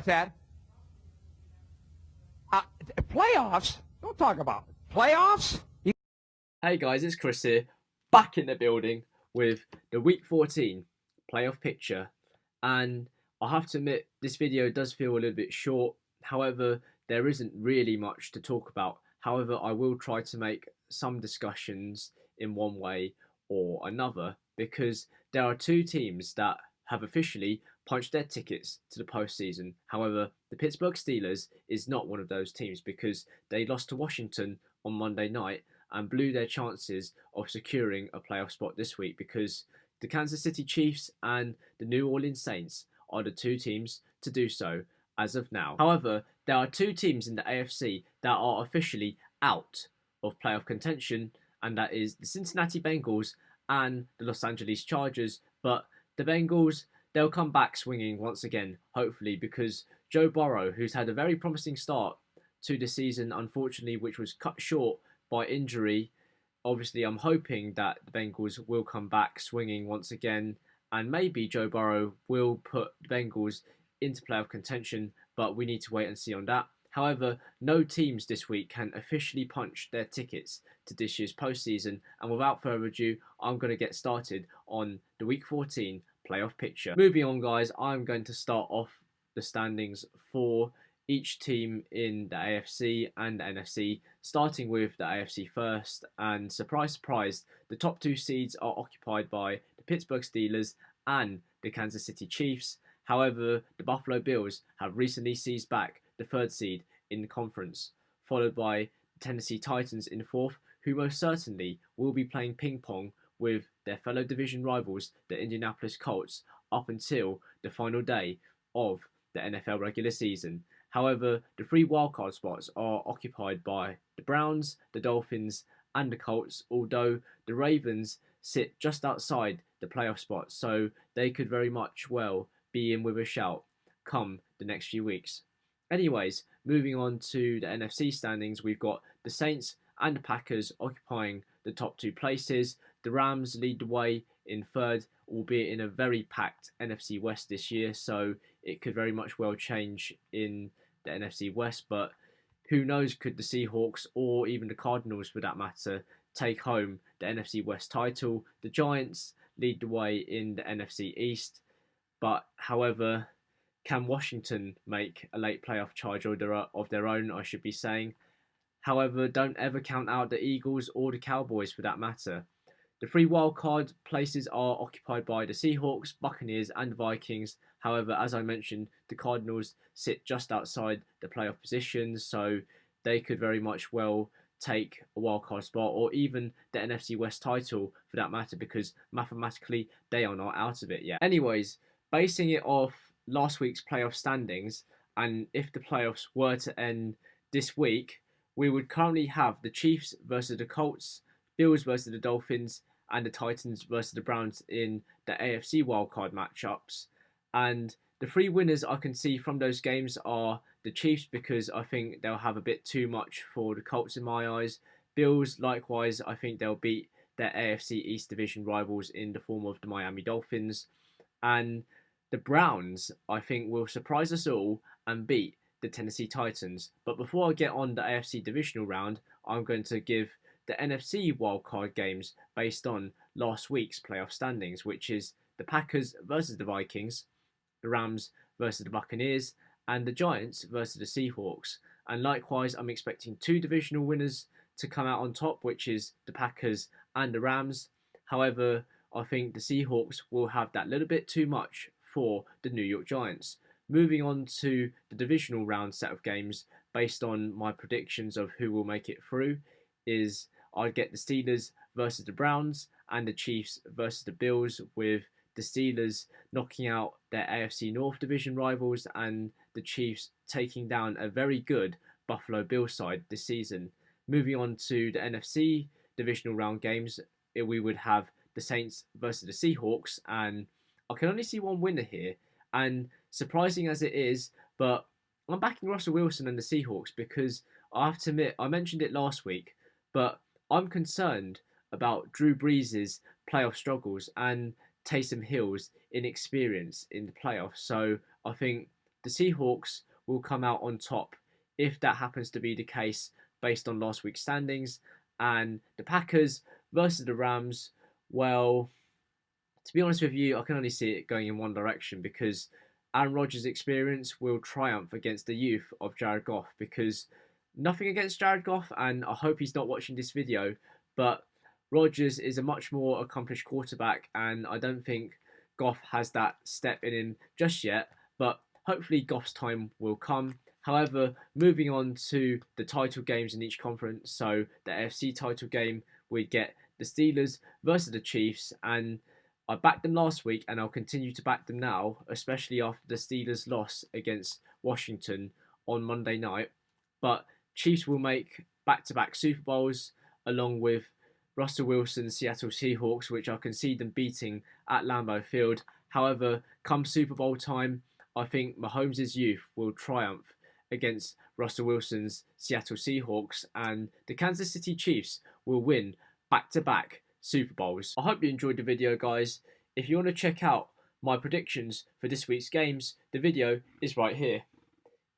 What's that? Uh, Playoffs? Don't talk about it. Playoffs? Hey guys, it's Chris here, back in the building with the Week 14 playoff picture. And I have to admit, this video does feel a little bit short. However, there isn't really much to talk about. However, I will try to make some discussions in one way or another because there are two teams that have officially punched their tickets to the postseason. However, the Pittsburgh Steelers is not one of those teams because they lost to Washington on Monday night and blew their chances of securing a playoff spot this week because the Kansas City Chiefs and the New Orleans Saints are the two teams to do so as of now. However, there are two teams in the AFC that are officially out of playoff contention, and that is the Cincinnati Bengals and the Los Angeles Chargers. But the Bengals, they'll come back swinging once again, hopefully, because Joe Burrow, who's had a very promising start to the season, unfortunately, which was cut short by injury. Obviously, I'm hoping that the Bengals will come back swinging once again, and maybe Joe Burrow will put the Bengals into playoff contention, but we need to wait and see on that. However, no teams this week can officially punch their tickets to this year's postseason, and without further ado, I'm going to get started on the Week 14 playoff picture. Moving on, guys, I'm going to start off the standings for each team in the AFC and the NFC, starting with the AFC first. And surprise, surprise, the top two seeds are occupied by the Pittsburgh Steelers and the Kansas City Chiefs. However, the Buffalo Bills have recently seized back the third seed in the conference, followed by the Tennessee Titans in fourth, who most certainly will be playing ping pong with their fellow division rivals, the Indianapolis Colts, up until the final day of the NFL regular season. However, the three wildcard spots are occupied by the Browns, the Dolphins, and the Colts, although the Ravens sit just outside the playoff spot, so they could very much well be in with a shout come the next few weeks. Anyways, moving on to the NFC standings, we've got the Saints and the Packers occupying the top two places. The Rams lead the way in third, albeit in a very packed NFC West this year, so it could very much well change in the NFC West, but who knows, could the Seahawks or even the Cardinals for that matter take home the NFC West title. The Giants lead the way in the NFC East, but however, can Washington make a late playoff charge of their own, I should be saying. However, don't ever count out the Eagles or the Cowboys for that matter. The three wildcard places are occupied by the Seahawks, Buccaneers, and the Vikings. However, as I mentioned, the Cardinals sit just outside the playoff positions, so they could very much well take a wildcard spot or even the NFC West title for that matter, because mathematically they are not out of it yet. Anyways, basing it off last week's playoff standings, and if the playoffs were to end this week, we would currently have the Chiefs versus the Colts, Bills versus the Dolphins, and the Titans versus the Browns in the AFC wildcard matchups. And the three winners I can see from those games are the Chiefs, because I think they'll have a bit too much for the Colts in my eyes. Bills, likewise, I think they'll beat their AFC East division rivals in the form of the Miami Dolphins. And the Browns, I think, will surprise us all and beat the Tennessee Titans. But before I get on the AFC divisional round, I'm going to give the NFC wildcard games based on last week's playoff standings, which is the Packers versus the Vikings, the Rams versus the Buccaneers, and the Giants versus the Seahawks. And likewise, I'm expecting two divisional winners to come out on top, which is the Packers and the Rams. However, I think the Seahawks will have that little bit too much for the New York Giants. Moving on to the divisional round set of games based on my predictions of who will make it through is I'd get the Steelers versus the Browns and the Chiefs versus the Bills, with the Steelers knocking out their AFC North division rivals and the Chiefs taking down a very good Buffalo Bills side this season. Moving on to the NFC divisional round games, we would have the Saints versus the Seahawks, and I can only see one winner here, and surprising as it is, but I'm backing Russell Wilson and the Seahawks because I have to admit, I mentioned it last week, but I'm concerned about Drew Brees' playoff struggles and Taysom Hill's inexperience in the playoffs. So I think the Seahawks will come out on top if that happens to be the case based on last week's standings. And the Packers versus the Rams, well, to be honest with you, I can only see it going in one direction because Aaron Rodgers' experience will triumph against the youth of Jared Goff. Because nothing against Jared Goff, and I hope he's not watching this video, but Rodgers is a much more accomplished quarterback, and I don't think Goff has that step in him just yet. But hopefully Goff's time will come. However, moving on to the title games in each conference, so the AFC title game, we get the Steelers versus the Chiefs, and I backed them last week and I'll continue to back them now, especially after the Steelers' loss against Washington on Monday night. But Chiefs will make back-to-back Super Bowls along with Russell Wilson's Seattle Seahawks, which I can see them beating at Lambeau Field. However, come Super Bowl time, I think Mahomes' youth will triumph against Russell Wilson's Seattle Seahawks, and the Kansas City Chiefs will win back-to-back Super Bowls. I hope you enjoyed the video, guys. If you want to check out my predictions for this week's games, the video is right here.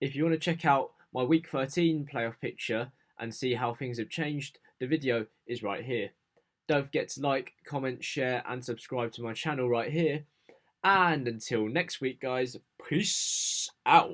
If you want to check out my Week 13 playoff picture and see how things have changed, the video is right here. Don't forget to like, comment, share and subscribe to my channel right here. And until next week, guys, peace out.